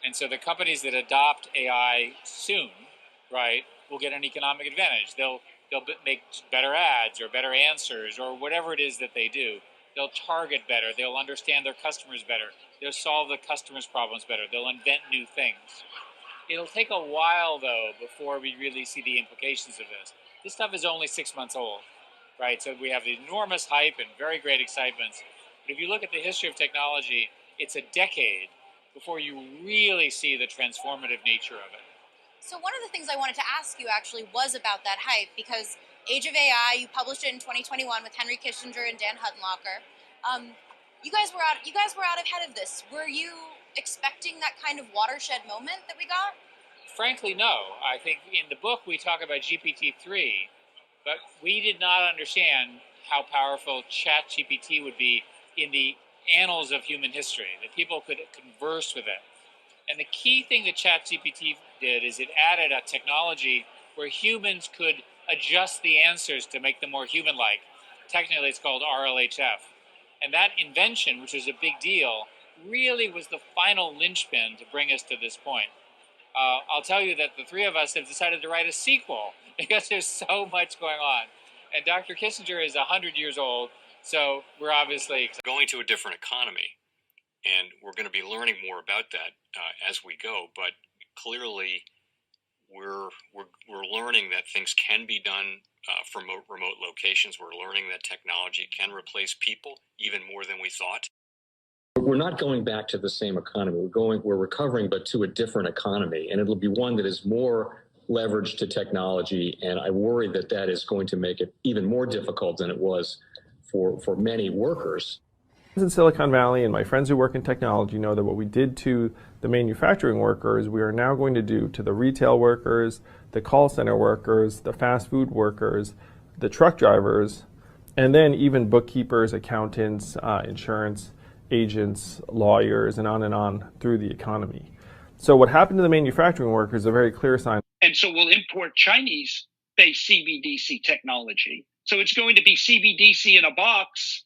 And so the companies that adopt AI soon, right, will get an economic advantage. They'll make better ads or better answers or whatever it is that they do. They'll target better. They'll understand their customers better. They'll solve the customers' problems better. They'll invent new things. It'll take a while, though, before we really see the implications of this. This stuff is only 6 months old, right? So we have enormous hype and very great excitements. But if you look at the history of technology, it's a decade before you really see the transformative nature of it. So one of the things I wanted to ask you actually was about that hype, because Age of AI, you published it in 2021 with Henry Kissinger and Dan Huttenlocher. You guys were out ahead of this. Were you expecting that kind of watershed moment that we got? Frankly, no. I think in the book we talk about GPT-3, but we did not understand how powerful ChatGPT would be in the annals of human history, that people could converse with it. And the key thing that ChatGPT did is it added a technology where humans could adjust the answers to make them more human-like. Technically, it's called RLHF. And that invention, which was a big deal, really was the final linchpin to bring us to this point. I'll tell you that the three of us have decided to write a sequel because there's so much going on. And Dr. Kissinger is 100 years old, so we're obviously going to a different economy. And we're going to be learning more about that as we go. But clearly, we're learning that things can be done from remote locations. We're learning that technology can replace people even more than we thought. We're not going back to the same economy. We're recovering, but to a different economy, and it'll be one that is more leveraged to technology. And I worry that that is going to make it even more difficult than it was for many workers. In Silicon Valley, and my friends who work in technology know that what we did to the manufacturing workers, we are now going to do to the retail workers, the call center workers, the fast food workers, the truck drivers, and then even bookkeepers, accountants, insurance agents, lawyers, and on through the economy. So what happened to the manufacturing workers is a very clear sign. And so we'll import Chinese-based CBDC technology. So it's going to be CBDC in a box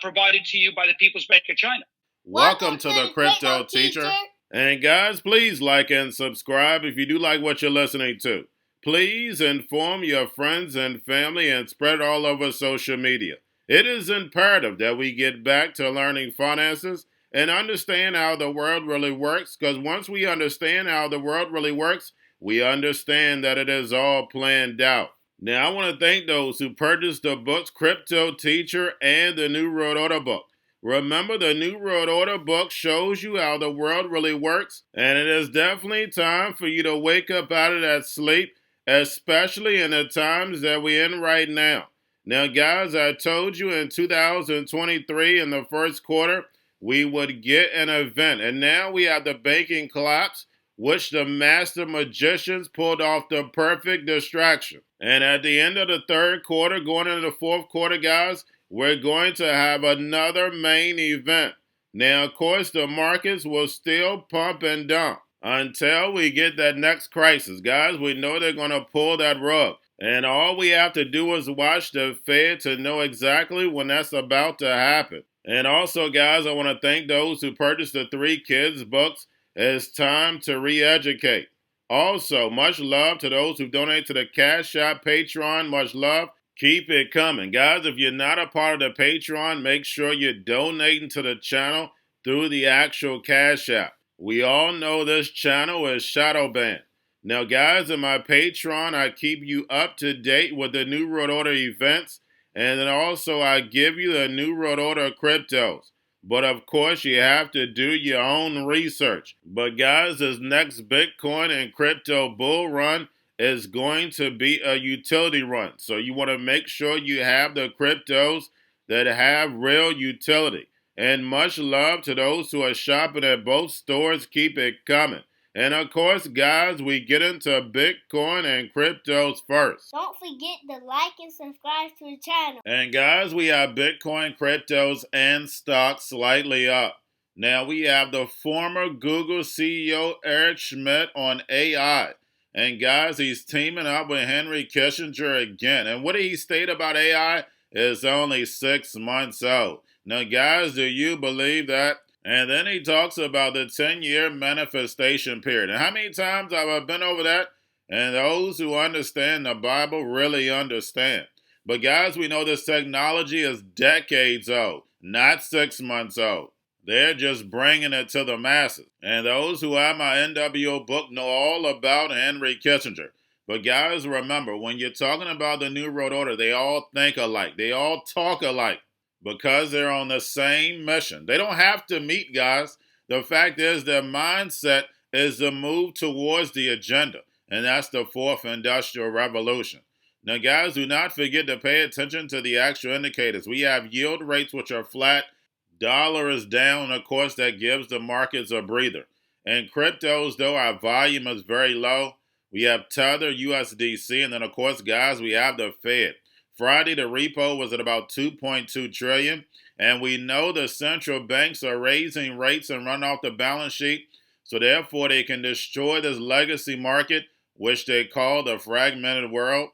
provided to you by the People's Bank of China. Welcome to the Crypto Teacher. And guys, please like and subscribe if you do like what you're listening to. Please inform your friends and family and spread it all over social media. It is imperative that we get back to learning finances and understand how the world really works, because once we understand how the world really works, we understand that it is all planned out. Now, I want to thank those who purchased the books Cryptoteacher and the New World Order book. Remember, the New World Order book shows you how the world really works, and it is definitely time for you to wake up out of that sleep, especially in the times that we're in right now. Now, guys, I told you in 2023 in the first quarter, we would get an event. And now we have the banking collapse, which the master magicians pulled off the perfect distraction. And at the end of the third quarter, going into the fourth quarter, guys, we're going to have another main event. Now, of course, the markets will still pump and dump until we get that next crisis. Guys, we know they're going to pull that rug. And all we have to do is watch the Fed to know exactly when that's about to happen. And also, guys, I want to thank those who purchased the 3 Kids books. It's time to re-educate. Also, much love to those who donate to the Cash App, Patreon. Much love. Keep it coming. Guys, if you're not a part of the Patreon, make sure you're donating to the channel through the actual Cash App. We all know this channel is shadow banned. Now, guys, in my Patreon, I keep you up to date with the New World Order events, and then also I give you the New World Order cryptos. But, of course, you have to do your own research. But, guys, this next Bitcoin and crypto bull run is going to be a utility run. So you want to make sure you have the cryptos that have real utility. And much love to those who are shopping at both stores. Keep it coming. And of course, guys, we get into Bitcoin and cryptos first. Don't forget to like and subscribe to the channel. And guys, we have Bitcoin, cryptos, and stocks slightly up. Now, we have the former Google CEO Eric Schmidt on AI. And guys, he's teaming up with Henry Kissinger again. And what he stated about AI is only 6 months old. Now, guys, do you believe that? And then he talks about the 10-year manifestation period. And how many times have I been over that? And those who understand the Bible really understand. But guys, we know this technology is decades old, not 6 months old. They're just bringing it to the masses. And those who have my NWO book know all about Henry Kissinger. But guys, remember, when you're talking about the New World Order, they all think alike. They all talk alike because they're on the same mission. They don't have to meet, guys. The fact is their mindset is to move towards the agenda, and that's the fourth industrial revolution. Now, guys, do not forget to pay attention to the actual indicators. We have yield rates which are flat. Dollar is down, and of course, that gives the markets a breather. In cryptos, though, our volume is very low. We have Tether, USDC, and then, of course, guys, we have the Fed. Friday, the repo was at about 2.2 trillion, and we know the central banks are raising rates and run off the balance sheet, so therefore they can destroy this legacy market, which they call the fragmented world,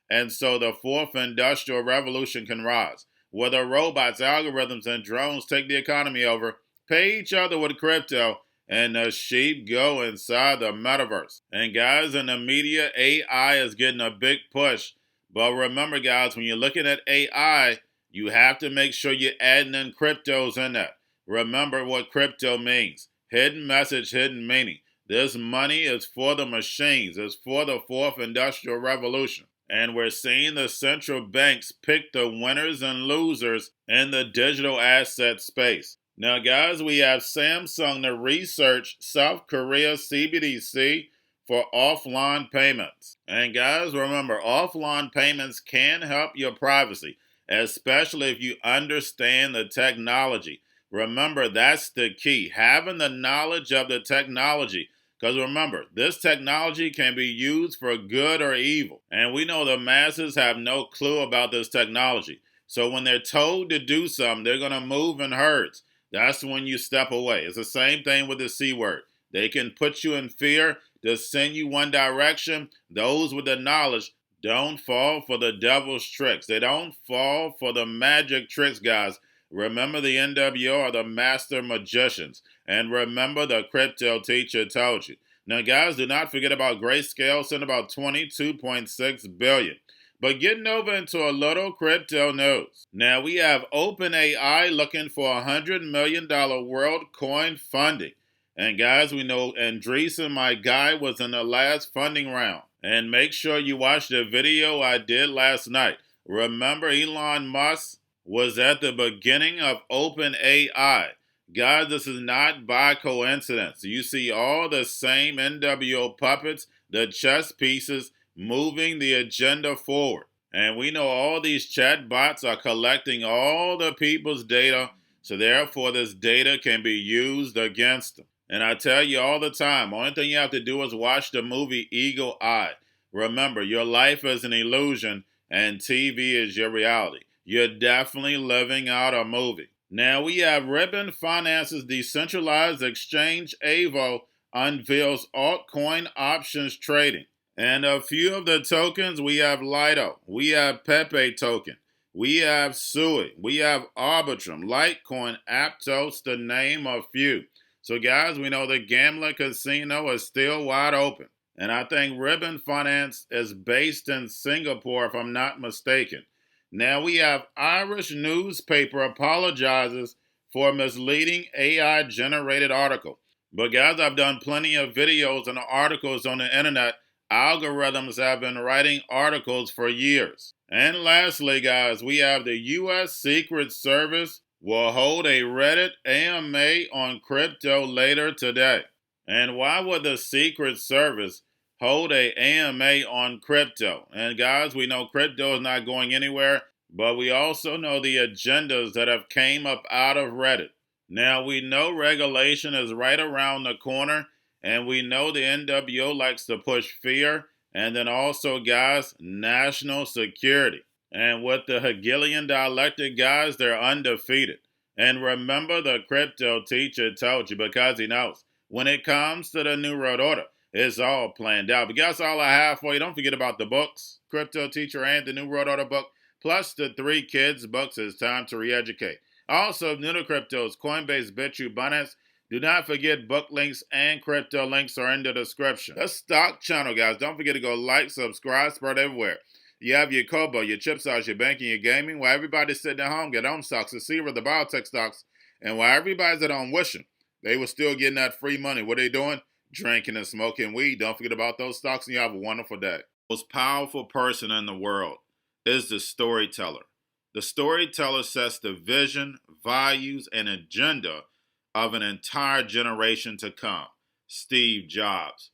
and so the fourth industrial revolution can rise. Whether robots, algorithms, and drones take the economy over, pay each other with crypto, and the sheep go inside the metaverse. And guys, in the media, AI is getting a big push. But remember, guys, when you're looking at AI, you have to make sure you're adding in cryptos in that. Remember what crypto means. Hidden message, hidden meaning. This money is for the machines. It's for the fourth industrial revolution. And we're seeing the central banks pick the winners and losers in the digital asset space. Now, guys, we have Samsung to research South Korea CBDC for offline payments. And guys, remember, offline payments can help your privacy, especially if you understand the technology. Remember, that's the key, having the knowledge of the technology. Because remember, this technology can be used for good or evil. And we know the masses have no clue about this technology. So when they're told to do something, they're going to move in herds. That's when you step away. It's the same thing with the C word. They can put you in fear to send you one direction. Those with the knowledge don't fall for the devil's tricks. They don't fall for the magic tricks, guys. Remember, the NWO are the master magicians. And remember, the crypto teacher told you. Now, guys, do not forget about Grayscale, sent about $22.6 billion. But getting over into a little crypto news. Now, we have OpenAI looking for $100 million WorldCoin funding. And guys, we know Andreessen, my guy, was in the last funding round. And make sure you watch the video I did last night. Remember, Elon Musk was at the beginning of OpenAI. Guys, this is not by coincidence. You see all the same NWO puppets, the chess pieces, moving the agenda forward. And we know all these chat bots are collecting all the people's data, so therefore this data can be used against them. And I tell you all the time, only thing you have to do is watch the movie Eagle Eye. Remember, your life is an illusion and TV is your reality. You're definitely living out a movie. Now we have Ribbon Finance's decentralized exchange AVO unveils altcoin options trading. And a few of the tokens, we have Lido, we have Pepe token, we have Sui, we have Arbitrum, Litecoin, Aptos, to name a few. So guys, we know the gambling casino is still wide open. And I think Ribbon Finance is based in Singapore, if I'm not mistaken. Now we have Irish newspaper apologizes for misleading AI-generated article. But guys, I've done plenty of videos and articles on the internet. Algorithms have been writing articles for years. And lastly, guys, we have the U.S. Secret Service will hold a Reddit AMA on crypto later today. And why would the Secret Service hold a AMA on crypto? And guys, we know crypto is not going anywhere, but we also know the agendas that have came up out of Reddit. Now, we know regulation is right around the corner, and we know the NWO likes to push fear, and then also, guys, national security. And with the Hegelian dialectic, guys, they're undefeated. And remember, the crypto teacher told you, because he knows. When it comes to the New World Order, it's all planned out. But that's all I have for you. Don't forget about the books, Crypto Teacher and the New World Order book, plus the 3 kids books. It's time to re-educate. Also, if new to cryptos, Coinbase, Bitrue, Binance, do not forget book links and crypto links are in the description. The stock channel, guys. Don't forget to go like, subscribe, spread everywhere. You have your Kobo, your chip stocks, your banking, your gaming. While everybody's sitting at home, get on stocks, the Seaver, the biotech stocks. And while everybody's at home wishing they were still getting that free money, what are they doing? Drinking and smoking weed. Don't forget about those stocks, and you have a wonderful day. The most powerful person in the world is the storyteller. The storyteller sets the vision, values, and agenda of an entire generation to come. Steve Jobs.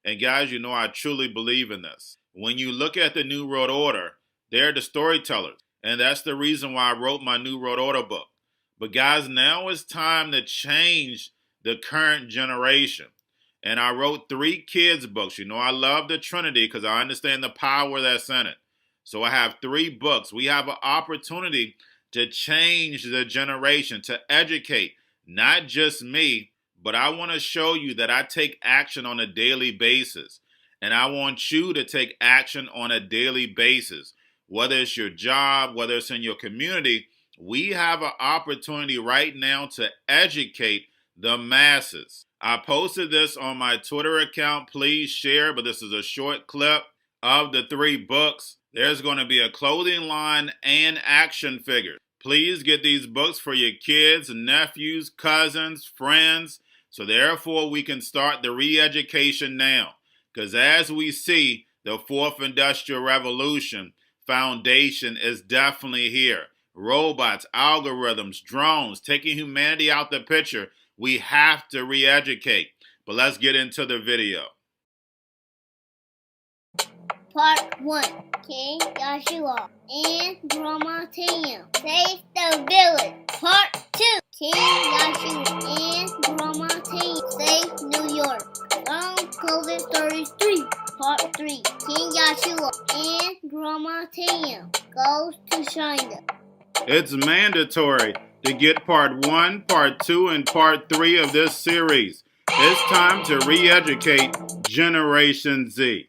And guys, you know I truly believe in this. When you look at the New World Order, they're the storytellers. And that's the reason why I wrote my New World Order book. But guys, now it's time to change the current generation. And I wrote 3 kids books. You know I love the Trinity because I understand the power that's in it. So I have 3 books. We have an opportunity to change the generation, to educate, not just me, but I want to show you that I take action on a daily basis. And I want you to take action on a daily basis. Whether it's your job, whether it's in your community, we have an opportunity right now to educate the masses. I posted this on my Twitter account. Please share, but this is a short clip of the 3 books. There's going to be a clothing line and action figures. Please get these books for your kids, nephews, cousins, friends, so therefore we can start the re-education now. Because as we see, the 4th Industrial Revolution foundation is definitely here. Robots, algorithms, drones, taking humanity out the picture. We have to re-educate. But let's get into the video. Part 1. King Joshua and Grandma Tam save the village. Part 2. King Joshua and Grandma Tam save New York from COVID-33. Part 3. King Joshua and Grandma Tam goes to China. It's mandatory to get part 1, part 2, and part 3 of this series. It's time to re-educate Generation Z.